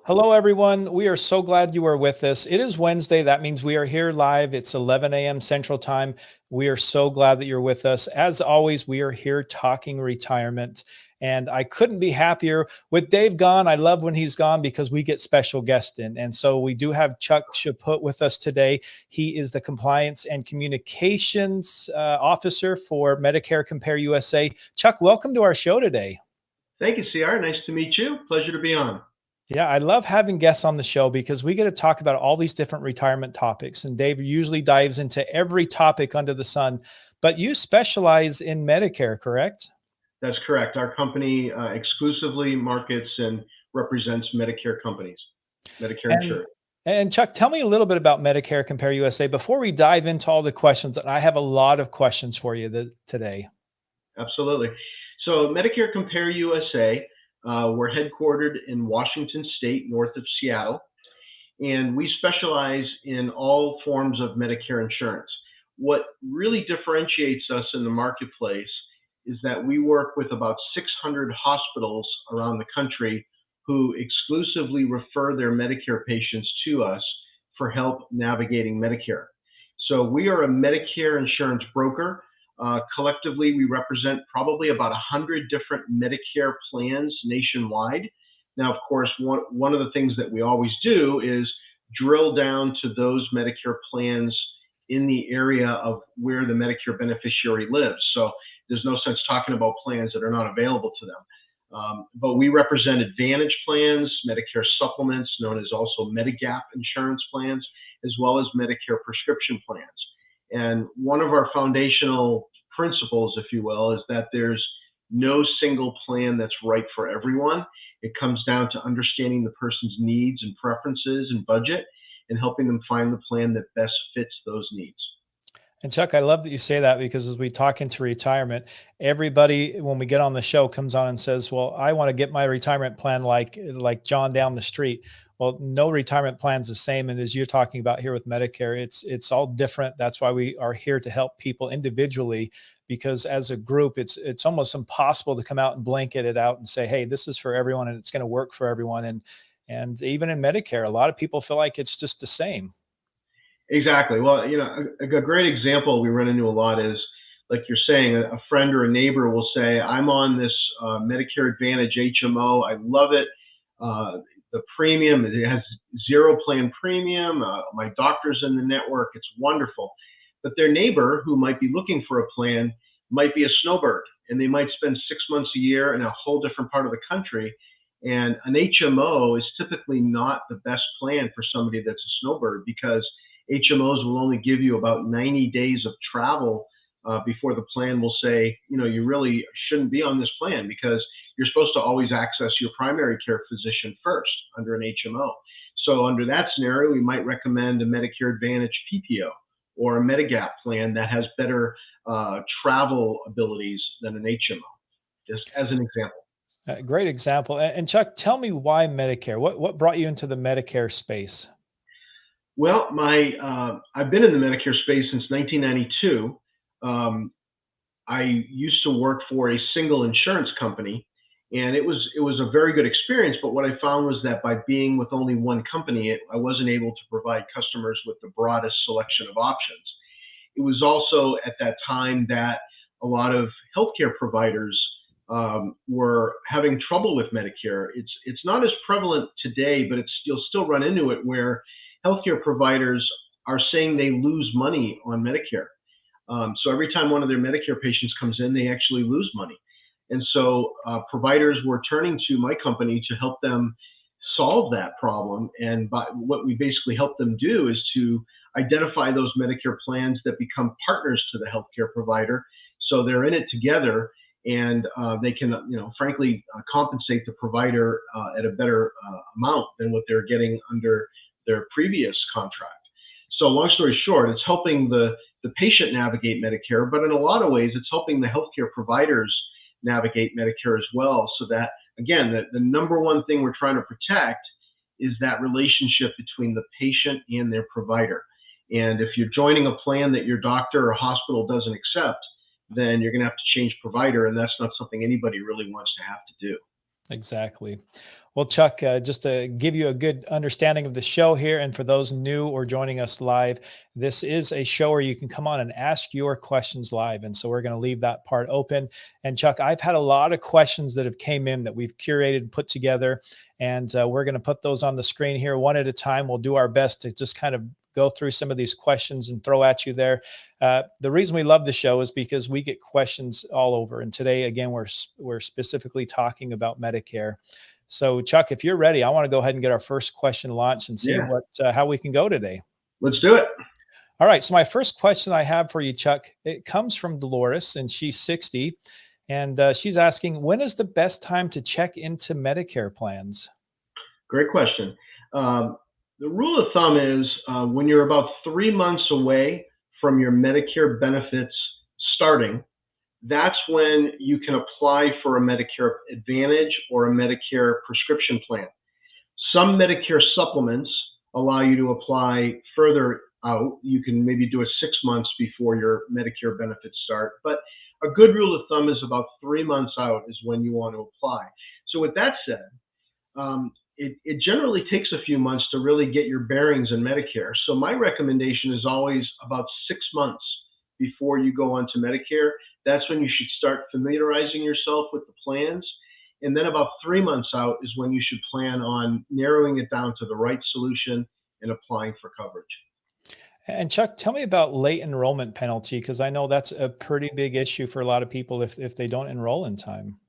Hello, everyone. We are so glad you are with us. It is Wednesday. That means we are here live. It's 11 a.m. Central Time. We are so glad that you're with us. As always, we are here talking retirement. And I couldn't be happier with Dave gone. I love when he's gone because we get special guests in. And so we do have Chuck Chaput with us today. He is the Compliance and Communications Officer for Medicare Compare USA. Chuck, welcome to our show today. Thank you, CR. Nice to meet you. Pleasure to be on. Yeah, I love having guests on the show because we get to talk about all these different retirement topics. And Dave usually dives into every topic under the sun. But you specialize in Medicare, correct? That's correct. Our company exclusively markets and represents Medicare companies, Medicare And insurance. and Chuck, tell me a little bit about Medicare Compare USA before we dive into all the questions. I have a lot of questions for you today. Absolutely. So, Medicare Compare USA, we're headquartered in Washington State, north of Seattle, and we specialize in all forms of Medicare insurance. What really differentiates us in the marketplace is that we work with about 600 hospitals around the country who exclusively refer their Medicare patients to us for help navigating Medicare. So we are a Medicare insurance broker. Collectively, we represent probably about 100 different Medicare plans nationwide. Now, of course, one of the things that we always do is drill down to those Medicare plans in the area of where the Medicare beneficiary lives. So there's no sense talking about plans that are not available to them. But we represent Advantage plans, Medicare supplements, known as also Medigap insurance plans, as well as Medicare prescription plans. And one of our foundational principles, if you will, is that there's no single plan that's right for everyone. It comes down to understanding the person's needs and preferences and budget and helping them find the plan that best fits those needs. And Chuck, I love that you say that because as we talk into retirement, everybody when we get on the show comes on and says, "Well, I want to get my retirement plan like John down the street." Well, no retirement plan's the same, and as you're talking about here with Medicare, it's all different. That's why we are here to help people individually because as a group, it's almost impossible to come out and blanket it out and say, "Hey, this is for everyone and it's going to work for everyone." And even in Medicare, a lot of people feel like it's just the same. Exactly. Well, a great example we run into a lot is, like you're saying, a friend or a neighbor will say, "I'm on this Medicare Advantage HMO. I love it. The premium, it has zero plan premium. My doctor's in the network. It's wonderful." But their neighbor, who might be looking for a plan, might be a snowbird, and they might spend 6 months a year in a whole different part of the country. And an HMO is typically not the best plan for somebody that's a snowbird because HMOs will only give you about 90 days of travel before the plan will say, you really shouldn't be on this plan because you're supposed to always access your primary care physician first under an HMO. So under that scenario, we might recommend a Medicare Advantage PPO or a Medigap plan that has better travel abilities than an HMO, just as an example. Great example. And Chuck, tell me why Medicare? What brought you into the Medicare space? Well, my I've been in the Medicare space since 1992. Um, I used to work for a single insurance company, and it was a very good experience. But what I found was that by being with only one company, I wasn't able to provide customers with the broadest selection of options. It was also at that time that a lot of healthcare providers were having trouble with Medicare. It's not as prevalent today, but you'll still run into it where healthcare providers are saying they lose money on Medicare. So every time one of their Medicare patients comes in, they actually lose money. And so providers were turning to my company to help them solve that problem. And what we basically help them do is to identify those Medicare plans that become partners to the healthcare provider. So they're in it together and they can, frankly, compensate the provider at a better amount than what they're getting under their previous contract. So long story short, it's helping the patient navigate Medicare, but in a lot of ways, it's helping the healthcare providers navigate Medicare as well. So that, again, the number one thing we're trying to protect is that relationship between the patient and their provider. And if you're joining a plan that your doctor or hospital doesn't accept, then you're going to have to change provider, and that's not something anybody really wants to have to do. Exactly. Well, Chuck, just to give you a good understanding of the show here, and for those new or joining us live, this is a show where you can come on and ask your questions live. And so we're going to leave that part open. And Chuck, I've had a lot of questions that have came in that we've curated and put together, and we're going to put those on the screen here one at a time. We'll do our best to just kind of go through some of these questions and throw at you there. The reason we love the show is because we get questions all over. And today, again, we're specifically talking about Medicare. So, Chuck, if you're ready, I want to go ahead and get our first question launched and see Yeah, what how we can go today. let's do it. All right. So, my first question I have for you, Chuck, it comes from Dolores, and she's 60, and she's asking, when is the best time to check into Medicare plans? Great question. Um, the rule of thumb is when you're about 3 months away from your Medicare benefits starting, that's when you can apply for a Medicare Advantage or a Medicare prescription plan. Some Medicare supplements allow you to apply further out. You can maybe do it 6 months before your Medicare benefits start. But a good rule of thumb is about 3 months out is when you want to apply. So, with that said, it generally takes a few months to really get your bearings in Medicare. So my recommendation is always about 6 months before you go on to Medicare. That's when you should start familiarizing yourself with the plans. And then about 3 months out is when you should plan on narrowing it down to the right solution and applying for coverage. And Chuck, tell me about late enrollment penalty, because I know that's a pretty big issue for a lot of people if they don't enroll in time.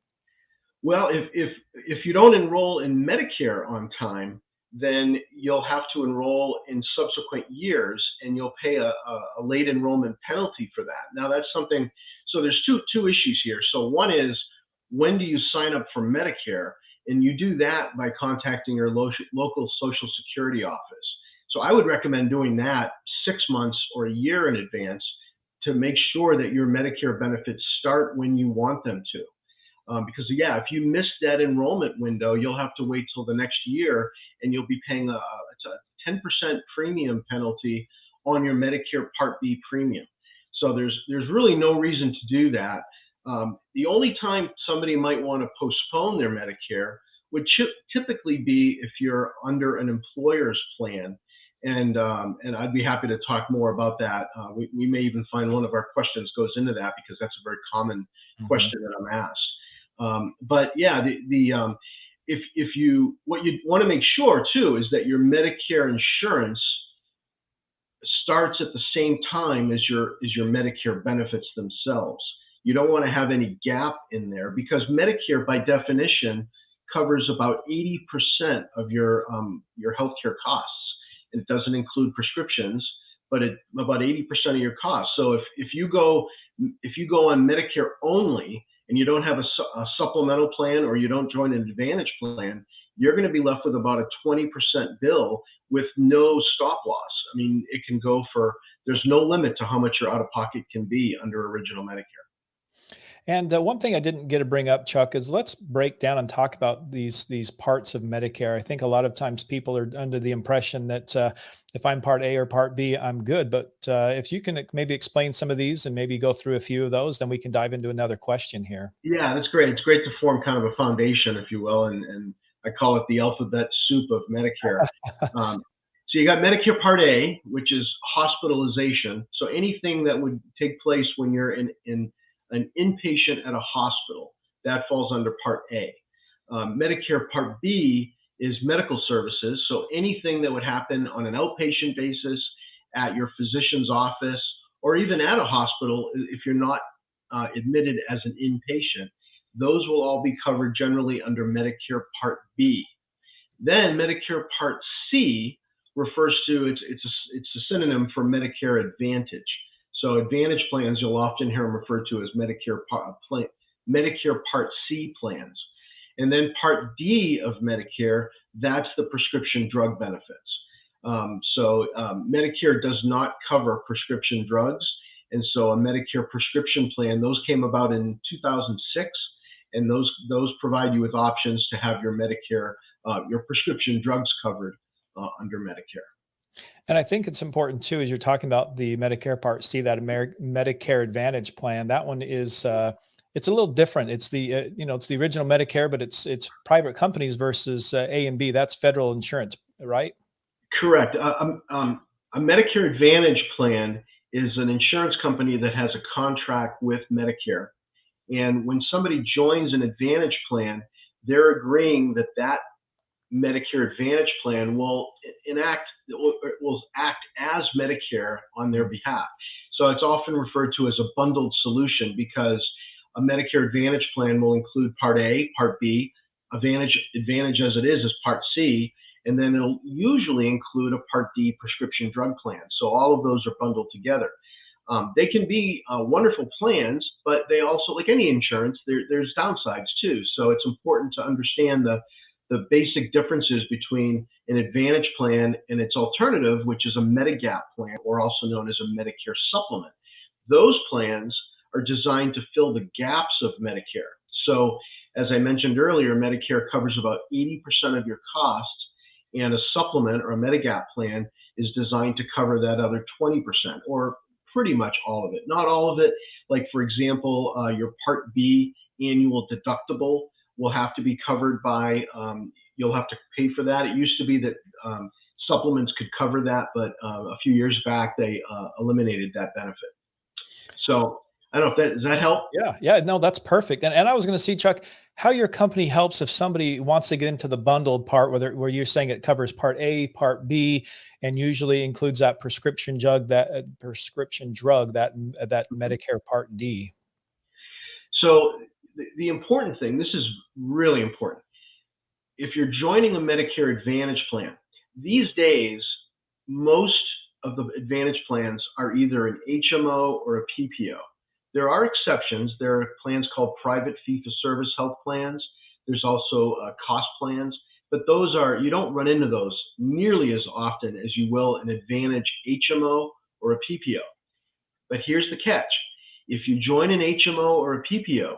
Well, if you don't enroll in Medicare on time, then you'll have to enroll in subsequent years, and you'll pay a late enrollment penalty for that. Now, that's something. So there's two issues here. So one is, when do you sign up for Medicare, and you do that by contacting your local Social Security office. So I would recommend doing that 6 months or a year in advance to make sure that your Medicare benefits start when you want them to. Because yeah, if you miss that enrollment window, you'll have to wait till the next year, and you'll be paying it's a 10% premium penalty on your Medicare Part B premium. So there's really no reason to do that. The only time somebody might want to postpone their Medicare would typically be if you're under an employer's plan, and I'd be happy to talk more about that. We may even find one of our questions goes into that, because that's a very common Mhm. question that I'm asked. But yeah, if you what you want to make sure too is that your Medicare insurance starts at the same time as your Medicare benefits themselves. You don't want to have any gap in there, because Medicare, by definition, covers about 80% of your healthcare costs. It doesn't include prescriptions, but about 80% of your costs. So if you go on Medicare only, and you don't have a supplemental plan, or you don't join an Advantage plan, you're going to be left with about a 20% bill with no stop loss. I mean, it can go for, there's no limit to how much your out of pocket can be under original Medicare. And one thing I didn't get to bring up, Chuck, is let's break down and talk about these parts of Medicare. I think a lot of times people are under the impression that if I'm Part A or Part B, I'm good. But if you can maybe explain some of these and maybe go through a few of those, then we can dive into another question here. Yeah, that's great. It's great to form kind of a foundation, if you will, and I call it the alphabet soup of Medicare. Um, so you got Medicare Part A, which is hospitalization. So anything that would take place when you're in an inpatient at a hospital, that falls under Part A. Medicare Part B is medical services. So anything that would happen on an outpatient basis at your physician's office, or even at a hospital, if you're not admitted as an inpatient, those will all be covered generally under Medicare Part B. Then Medicare Part C refers to, it's a synonym for Medicare Advantage. So Advantage plans, you'll often hear them referred to as Medicare Part C plans. And then Part D of Medicare, that's the prescription drug benefits. Medicare does not cover prescription drugs. And so a Medicare prescription plan, those came about in 2006, and those provide you with options to have your Medicare, your prescription drugs covered under Medicare. And I think it's important too, as you're talking about the Medicare Part C, that Medicare Advantage plan. That one it's a little different. It's the it's the original Medicare, but it's private companies versus A and B. That's federal insurance, right? Correct. A Medicare Advantage plan is an insurance company that has a contract with Medicare. And when somebody joins an Advantage plan, they're agreeing that that Medicare Advantage plan will act as Medicare on their behalf. So it's often referred to as a bundled solution because a Medicare Advantage plan will include Part A, Part B, Advantage as it is Part C, and then it'll usually include a Part D prescription drug plan. So all of those are bundled together. They can be wonderful plans, but they also, like any insurance, there's downsides too. So it's important to understand the basic differences between an Advantage plan and its alternative, which is a Medigap plan, or also known as a Medicare supplement. Those plans are designed to fill the gaps of Medicare. So as I mentioned earlier, Medicare covers about 80% of your costs, and a supplement or a Medigap plan is designed to cover that other 20%, or pretty much all of it. Not all of it. Like, for example, your Part B annual deductible will have to be covered by, you'll have to pay for that. It used to be that supplements could cover that, but a few years back, they eliminated that benefit. So I don't know if does that help? Yeah, yeah, no, that's perfect. And I was going to see, Chuck, how your company helps if somebody wants to get into the bundled part, where you're saying it covers Part A, Part B, and usually includes that prescription drug, that Medicare Part D. So the important thing, this is really important. If you're joining a Medicare Advantage plan, these days, most of the Advantage plans are either an HMO or a PPO. There are exceptions. There are plans called private fee-for-service health plans. There's also cost plans, but you don't run into those nearly as often as you will an Advantage HMO or a PPO. But here's the catch. If you join an HMO or a PPO,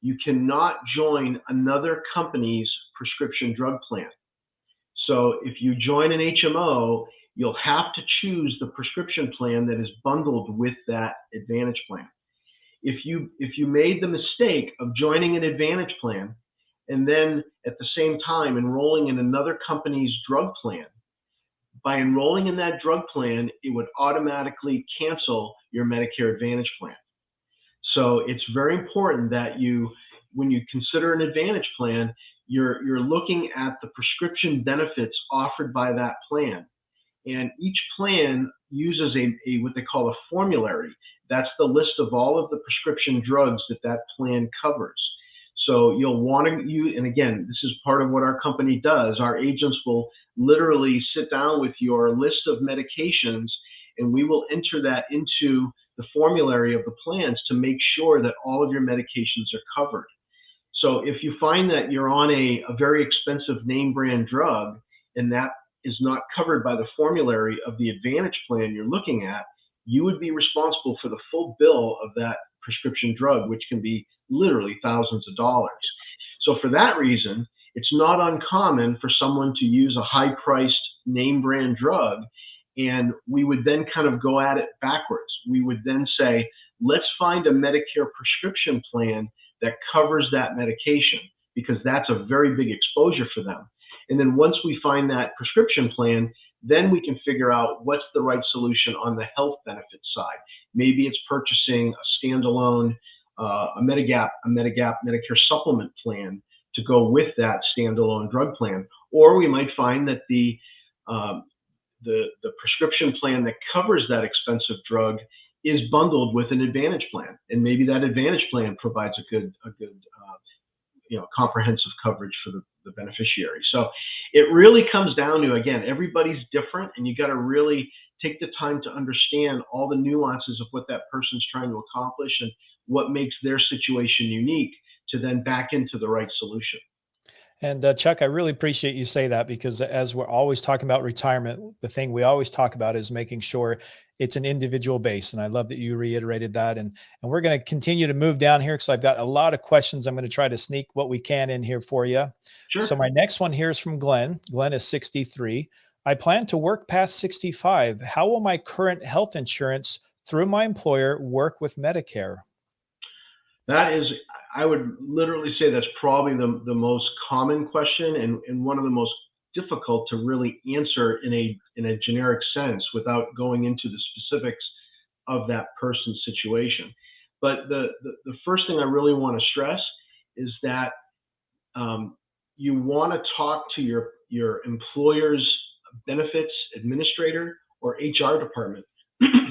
you cannot join another company's prescription drug plan. So if you join an HMO, you'll have to choose the prescription plan that is bundled with that Advantage plan. If you made the mistake of joining an Advantage plan and then at the same time enrolling in another company's drug plan, by enrolling in that drug plan, it would automatically cancel your Medicare Advantage plan. So it's very important that when you consider an Advantage plan, you're looking at the prescription benefits offered by that plan. And each plan uses what they call a formulary. That's the list of all of the prescription drugs that plan covers. So you'll want to and again, this is part of what our company does. Our agents will literally sit down with your list of medications, and we will enter that into the formulary of the plans to make sure that all of your medications are covered. So if you find that you're on a very expensive name brand drug and that is not covered by the formulary of the Advantage plan you're looking at, you would be responsible for the full bill of that prescription drug, which can be literally thousands of dollars. So for that reason, it's not uncommon for someone to use a high-priced name brand drug, and we would then kind of go at it backwards. We would then say, let's find a Medicare prescription plan that covers that medication, because that's a very big exposure for them. And then once we find that prescription plan, then we can figure out what's the right solution on the health benefit side. Maybe it's purchasing a standalone, a Medigap Medicare supplement plan to go with that standalone drug plan. Or we might find that the prescription plan that covers that expensive drug is bundled with an Advantage plan, and maybe that Advantage plan provides a good comprehensive coverage for the beneficiary. So it really comes down to, again, everybody's different, and you got to really take the time to understand all the nuances of what that person's trying to accomplish and what makes their situation unique to then back into the right solution. And Chuck, I really appreciate you say that, because as we're always talking about retirement, the thing we always talk about is making sure it's an individual base. And I love that you reiterated that. And we're going to continue to move down here, because I've got a lot of questions. I'm going to try to sneak what we can in here for you. Sure. So my next one here is from Glenn. Glenn is 63. I plan to work past 65. How will my current health insurance through my employer work with Medicare? That is I would literally say that's probably the most common question, and one of the most difficult to really answer in a generic sense without going into the specifics of that person's situation. But the first thing I really want to stress is that um, you want to talk to your employer's benefits administrator or HR department,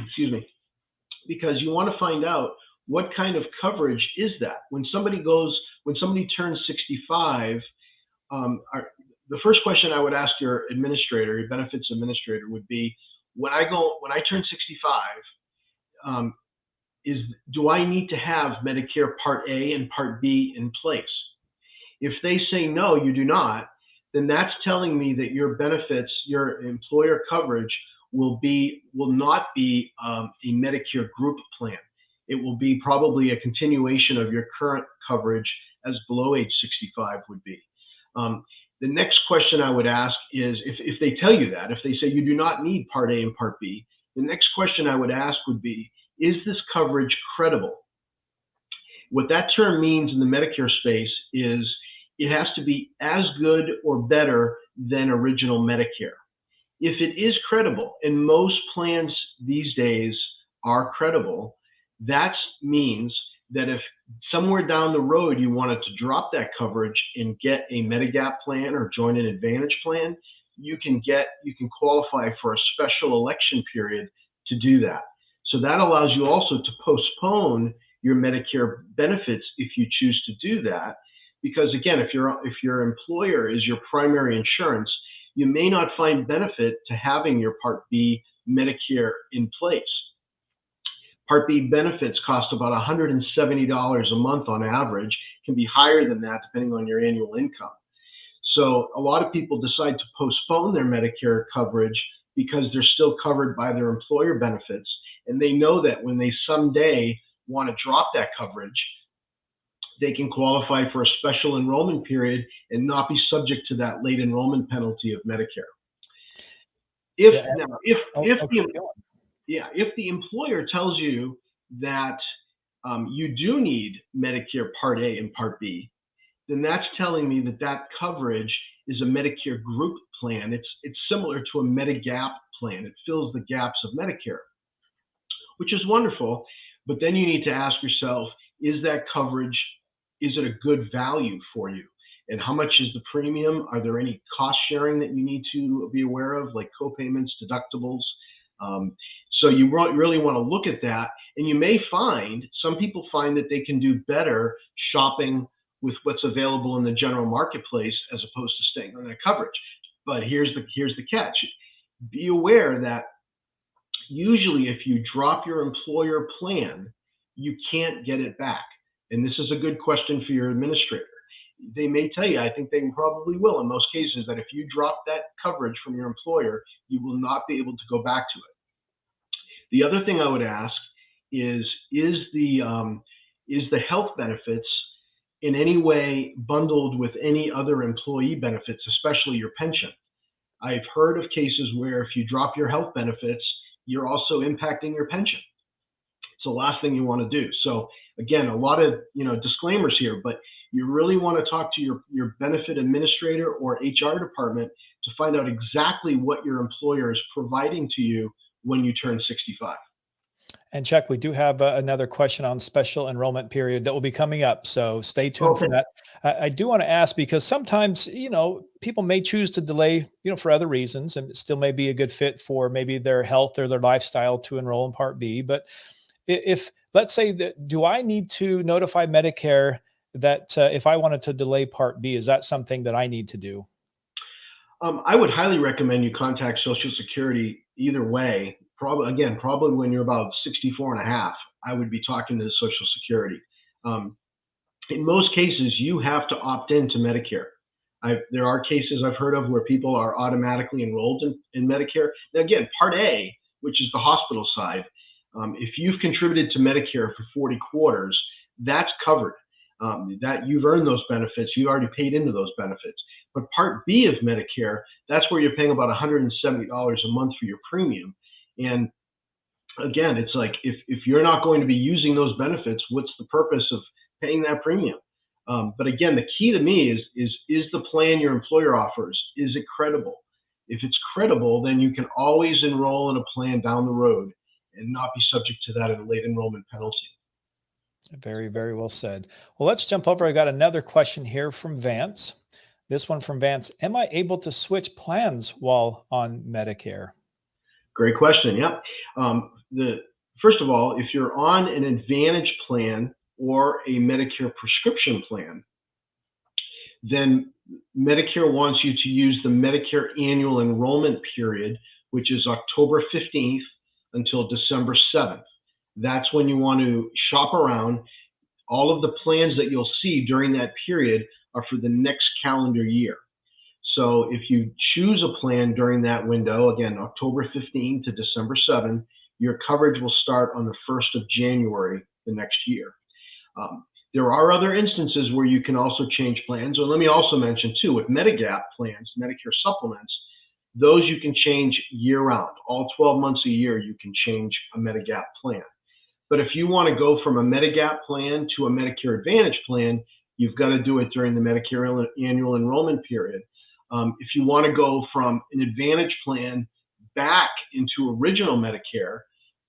excuse me, because you want to find out what kind of coverage is that. When somebody turns 65, the first question I would ask your administrator, your benefits administrator, would be, when I turn 65, um, is do I need to have Medicare Part A and Part B in place? If they say no, you do not, then that's telling me that your benefits, your employer coverage will not be a Medicare group plan. It will be probably a continuation of your current coverage as below age 65 would be. The next question I would ask is, if they tell you that, if they say you do not need Part A and Part B, the next question I would ask would be, is this coverage credible? What that term means in the Medicare space is it has to be as good or better than original Medicare. If it is credible, and most plans these days are credible, that means that if somewhere down the road you wanted to drop that coverage and get a Medigap plan or join an Advantage plan, you can qualify for a special election period to do that. So that allows you also to postpone your Medicare benefits if you choose to do that. Because again, if your employer is your primary insurance, you may not find benefit to having your Part B Medicare in place. Part B benefits cost about $170 a month on average, can be higher than that depending on your annual income. So a lot of people decide to postpone their Medicare coverage because they're still covered by their employer benefits, and they know that when they someday want to drop that coverage, they can qualify for a special enrollment period and not be subject to that late enrollment penalty of Medicare. If Yeah. now, if Oh, if okay, the go on. yeah, if the employer tells you that you do need Medicare Part A and Part B, then that's telling me that that coverage is a Medicare group plan. It's similar to a Medigap plan. It fills the gaps of Medicare, which is wonderful. But then you need to ask yourself, is that coverage, is it a good value for you? And how much is the premium? Are there any cost sharing that you need to be aware of, like co-payments, deductibles? So you really want to look at that. And you may find, some people find that they can do better shopping with what's available in the general marketplace as opposed to staying on that coverage. But here's the catch. Be aware that usually if you drop your employer plan, you can't get it back. And this is a good question for your administrator. They may tell you, I think they probably will in most cases, that if you drop that coverage from your employer, you will not be able to go back to it. The other thing I would ask is the health benefits in any way bundled with any other employee benefits, especially your pension? I've heard of cases where if you drop your health benefits, you're also impacting your pension. It's the last thing you want to do. So again, a lot of disclaimers here, but you really want to talk to your benefit administrator or HR department to find out exactly what your employer is providing to you when you turn 65. And Chuck, we do have another question on special enrollment period that will be coming up. So stay tuned Okay. for that. I do want to ask, because sometimes, people may choose to delay, for other reasons, and it still may be a good fit for maybe their health or their lifestyle to enroll in Part B. But if, let's say that, do I need to notify Medicare that if I wanted to delay Part B, is that something that I need to do? I would highly recommend you contact Social Security either way. Probably when you're about 64 and a half, I would be talking to the Social Security. In most cases, you have to opt into Medicare. There are cases I've heard of where people are automatically enrolled in Medicare. Now, again, Part A, which is the hospital side, if you've contributed to Medicare for 40 quarters, that's covered. That you've earned those benefits, you already paid into those benefits. But Part B of Medicare, that's where you're paying about $170 a month for your premium. And again, it's like if you're not going to be using those benefits, what's the purpose of paying that premium. But again, the key to me is the plan your employer offers, is it credible? If it's credible, then you can always enroll in a plan down the road and not be subject to that late enrollment penalty. Very, very well said. Well, let's jump over. I got another question here from Vance. This one from Vance. Am I able to switch plans while on Medicare? Great question. Yep. First of all, if you're on an Advantage plan or a Medicare prescription plan, then Medicare wants you to use the Medicare annual enrollment period, which is October 15th until December 7th. That's when you want to shop around. All of the plans that you'll see during that period are for the next calendar year. So if you choose a plan during that window, again, October 15 to December 7, your coverage will start on the 1st of January the next year. There are other instances where you can also change plans. Or let me also mention too, with Medigap plans, Medicare supplements, those you can change year round. All 12 months a year, you can change a Medigap plan. But if you want to go from a Medigap plan to a Medicare Advantage plan, you've got to do it during the Medicare annual enrollment period. If you want to go from an Advantage plan back into original Medicare,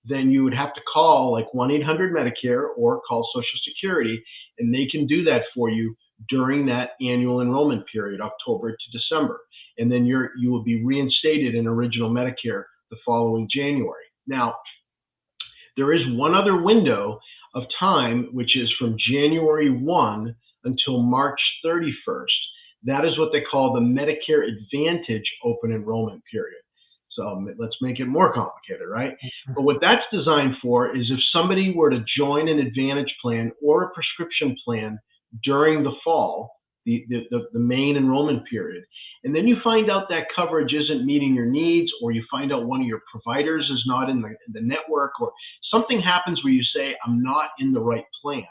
then you would have to call like 1-800-Medicare or call Social Security, and they can do that for you during that annual enrollment period, October to December. And then you will be reinstated in original Medicare the following January. Now, there is one other window of time, which is from January 1 until March 31st. That is what they call the Medicare Advantage open enrollment period. So let's make it more complicated, right? But what that's designed for is if somebody were to join an Advantage plan or a prescription plan during the fall, the main enrollment period, and then you find out that coverage isn't meeting your needs, or you find out one of your providers is not in the network, or something happens where you say, I'm not in the right plan,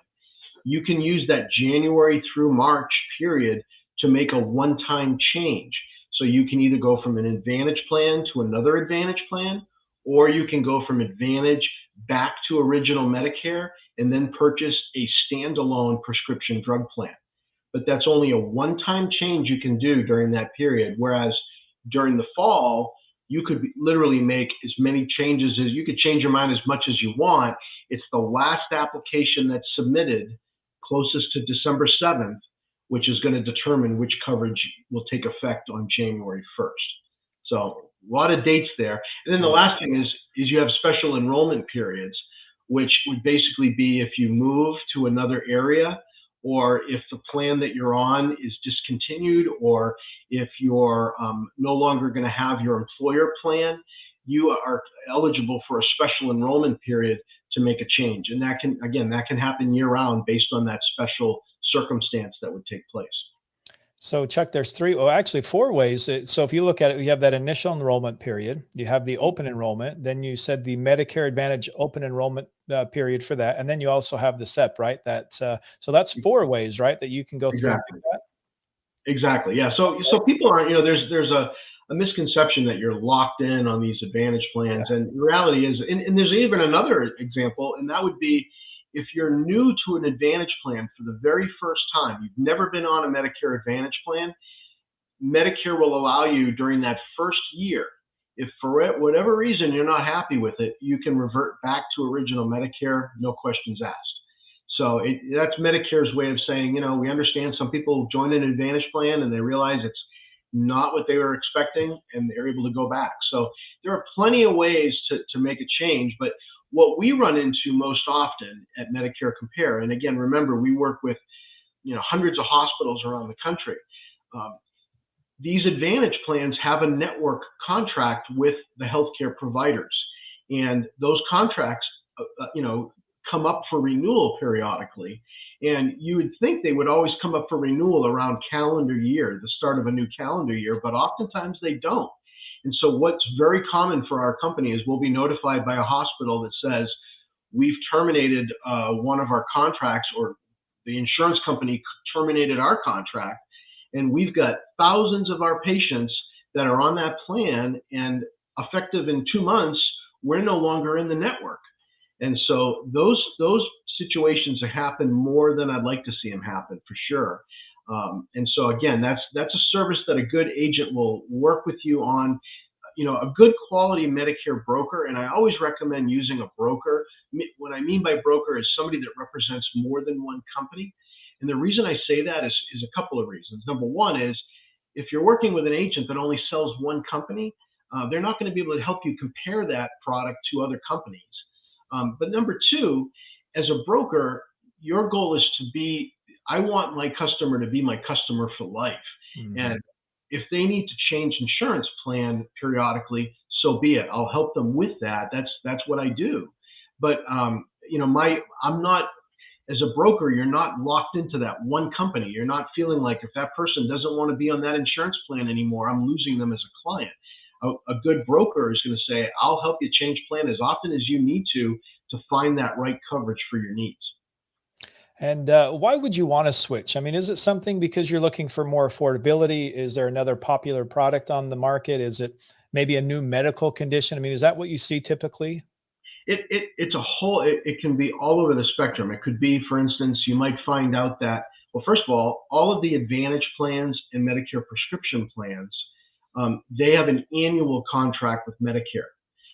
you can use that January through March period to make a one-time change. So you can either go from an Advantage plan to another Advantage plan, or you can go from Advantage back to original Medicare and then purchase a standalone prescription drug plan. But that's only a one-time change you can do during that period. Whereas during the fall, you could literally make as many changes as you could change your mind as much as you want. It's the last application that's submitted closest to December 7th, which is going to determine which coverage will take effect on January 1st. So a lot of dates there. And then the last thing is you have special enrollment periods, which would basically be if you move to another area, or if the plan that you're on is discontinued, or if you're no longer going to have your employer plan, you are eligible for a special enrollment period to make a change. And that can happen year round based on that special circumstance that would take place. So Chuck, there's actually four ways. So if you look at it, you have that initial enrollment period, you have the open enrollment, then you said the Medicare Advantage open enrollment period for that. And then you also have the SEP, right? So that's four ways, right? That you can go through. Exactly. Exactly. Yeah. So people aren't, there's a misconception that you're locked in on these Advantage plans. Yeah. And the reality is, and there's even another example, and that would be, if you're new to an Advantage plan for the very first time, you've never been on a Medicare Advantage plan, Medicare will allow you during that first year, if for whatever reason you're not happy with it, you can revert back to original Medicare, no questions asked. So that's Medicare's way of saying, we understand some people join an Advantage plan and they realize it's not what they were expecting, and they're able to go back. So there are plenty of ways to make a change, but what we run into most often at Medicare Compare, and again, remember, we work with hundreds of hospitals around the country. These Advantage plans have a network contract with the healthcare providers, and those contracts, come up for renewal periodically. And you would think they would always come up for renewal around calendar year, the start of a new calendar year, but oftentimes they don't. And so what's very common for our company is we'll be notified by a hospital that says, we've terminated one of our contracts, or the insurance company terminated our contract, and we've got thousands of our patients that are on that plan, and effective in 2 months, we're no longer in the network. And so those situations happen more than I'd like to see them happen for sure. And so again, that's a service that a good agent will work with you on. A good quality Medicare broker, and I always recommend using a broker. What I mean by broker is somebody that represents more than one company. And the reason I say that is a couple of reasons. Number one is if you're working with an agent that only sells one company, they're not going to be able to help you compare that product to other companies. But number two, as a broker, your goal is to be, I want my customer to be my customer for life. Mm-hmm. And if they need to change insurance plan periodically, so be it. I'll help them with that. That's what I do. But I'm not, as a broker, you're not locked into that one company. You're not feeling like if that person doesn't want to be on that insurance plan anymore, I'm losing them as a client. A good broker is going to say, I'll help you change plan as often as you need to find that right coverage for your needs. And why would you want to switch? I mean, is it something because you're looking for more affordability? Is there another popular product on the market? Is it maybe a new medical condition? I mean, is that what you see typically? It's a whole, it can be all over the spectrum. It could be, for instance, you might find out that, well, first of all of the Advantage plans and Medicare prescription plans, they have an annual contract with Medicare.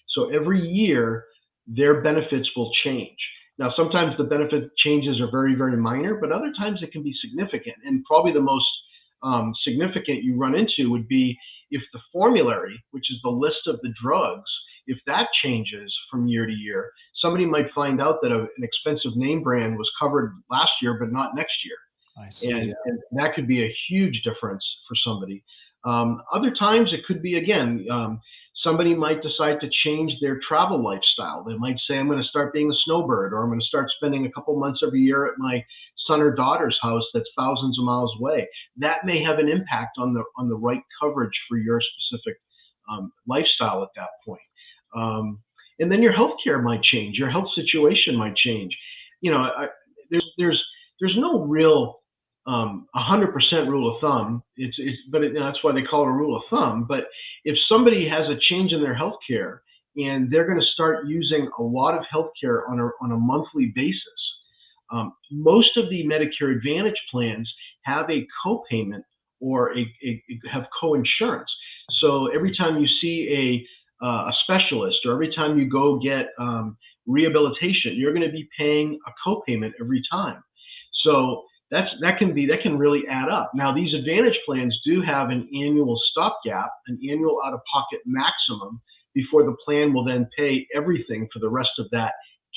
So every year, their benefits will change. Now, sometimes the benefit changes are very, very minor, but other times it can be significant. And probably the most significant you run into would be if the formulary, which is the list of the drugs, if that changes from year to year. Somebody might find out that an expensive name brand was covered last year, but not next year. I see. And that could be a huge difference for somebody. Other times it could be, again, somebody might decide to change their travel lifestyle. They might say, I'm going to start being a snowbird, or I'm going to start spending a couple months every year at my son or daughter's house that's thousands of miles away. That may have an impact on the right coverage for your specific lifestyle at that point. And then your healthcare might change. Your health situation might change. There's no real 100% rule of thumb. That's why they call it a rule of thumb. But if somebody has a change in their healthcare and they're going to start using a lot of healthcare on a monthly basis, most of the Medicare Advantage plans have a copayment or have co-insurance. So every time you see a specialist, or every time you go get rehabilitation, you're going to be paying a copayment every time. So that can really add up. Now, these Advantage plans do have an annual stopgap, an annual out-of-pocket maximum before the plan will then pay everything for the rest of that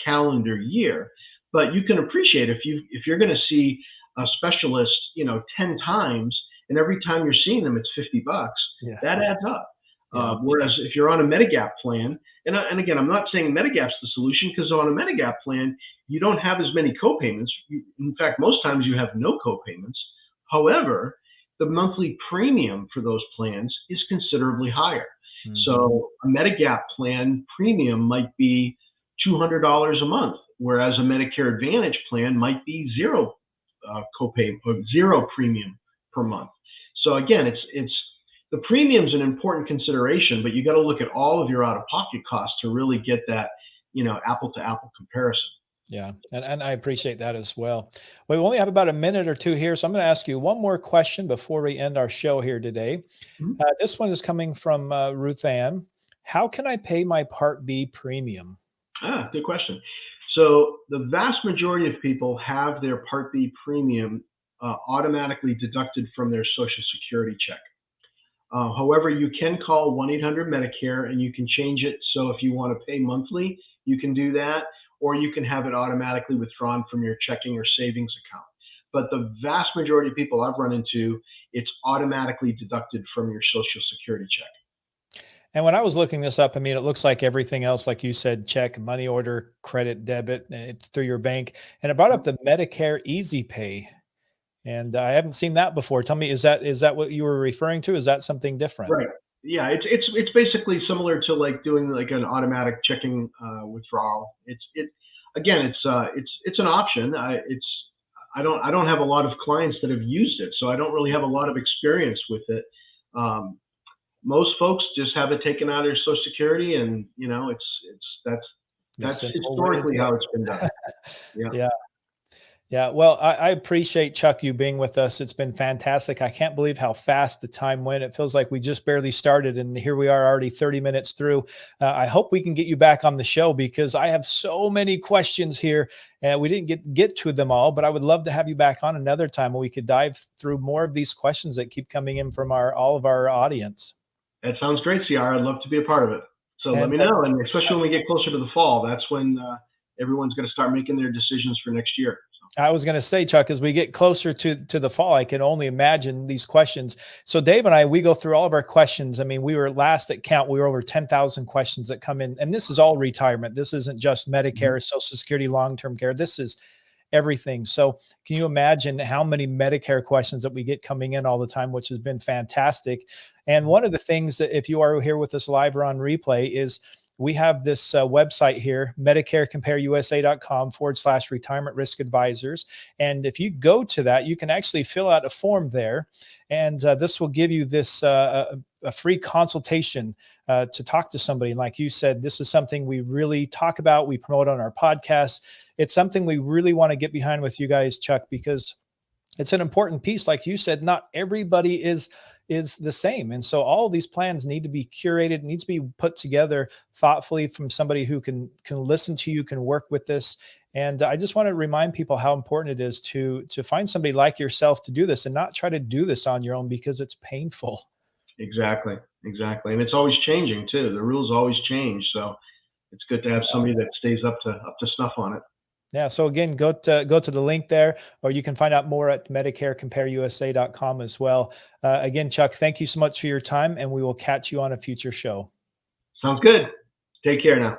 calendar year. But you can appreciate if you're going to see a specialist, 10 times, and every time you're seeing them, it's $50. Yeah. That adds up. Yeah. Whereas if you're on a Medigap plan, and again, I'm not saying Medigap's the solution, because on a Medigap plan, you don't have as many copayments. In fact, most times you have no copayments. However, the monthly premium for those plans is considerably higher. Mm-hmm. So a Medigap plan premium might be $200 a month, whereas a Medicare Advantage plan might be zero copay or zero premium per month. So again, the premium's an important consideration, but you got to look at all of your out-of-pocket costs to really get that, apple-to-apple comparison. Yeah, and I appreciate that as well. We only have about a minute or two here, so I'm going to ask you one more question before we end our show here today. Mm-hmm. This one is coming from Ruth Ann. How can I pay my Part B premium? Good question. So the vast majority of people have their Part B premium automatically deducted from their Social Security check. However, you can call 1-800-MEDICARE and you can change it. So if you want to pay monthly, you can do that, or you can have it automatically withdrawn from your checking or savings account. But the vast majority of people I've run into, it's automatically deducted from your Social Security check. And when I was looking this up, I mean, it looks like everything else, like you said, check, money order, credit, debit, it's through your bank. And it brought up the Medicare Easy Pay. And I haven't seen that before. Tell me, is that what you were referring to? Is that something different? Right. Yeah, it's basically similar to like doing like an automatic checking withdrawal. It's an option. I don't have a lot of clients that have used it, so I don't really have a lot of experience with it. Most folks just have it taken out of their Social Security, and That's The simple way to historically do how it. it's been done. Yeah. Yeah. Yeah, well, I appreciate Chuck you being with us. It's been fantastic. I can't believe how fast the time went. It feels like we just barely started, and here we are already 30 minutes through. I hope we can get you back on the show because I have so many questions here, and we didn't get to them all. But I would love to have you back on another time where we could dive through more of these questions that keep coming in from our all of our audience. That sounds great, CR. I'd love to be a part of it. So let And me know. And especially when we get closer to the fall, that's when everyone's going to start making their decisions for next year. I was going to say, Chuck, as we get closer to the fall, I can only imagine these questions. So Dave and I, we go through all of our questions. I mean, we were last at count, we were over 10,000 questions that come in, and this is all retirement. This isn't just Medicare, Social Security, long-term care. This is everything. So can you imagine how many Medicare questions that we get coming in all the time, which has been fantastic. And one of the things that if you are here with us live or on replay is we have this website here, MedicareCompareUSA.com/retirement risk advisors. And if you go to that, you can actually fill out a form there. And this will give you this a free consultation to talk to somebody. And like you said, this is something we really talk about. We promote on our podcast. It's something we really want to get behind with you guys, Chuck, because it's an important piece. Like you said, not everybody is the same. And so all these plans need to be curated, needs to be put together thoughtfully from somebody who can listen to you, can work with this. And I just want to remind people how important it is to find somebody like yourself to do this and not try to do this on your own because it's painful. Exactly. Exactly. And it's always changing too. The rules always change. So it's good to have somebody that stays up to snuff on it. Yeah. So again, go to the link there, or you can find out more at MedicareCompareUSA.com as well. Again, Chuck, thank you so much for your time, and we will catch you on a future show. Sounds good. Take care now.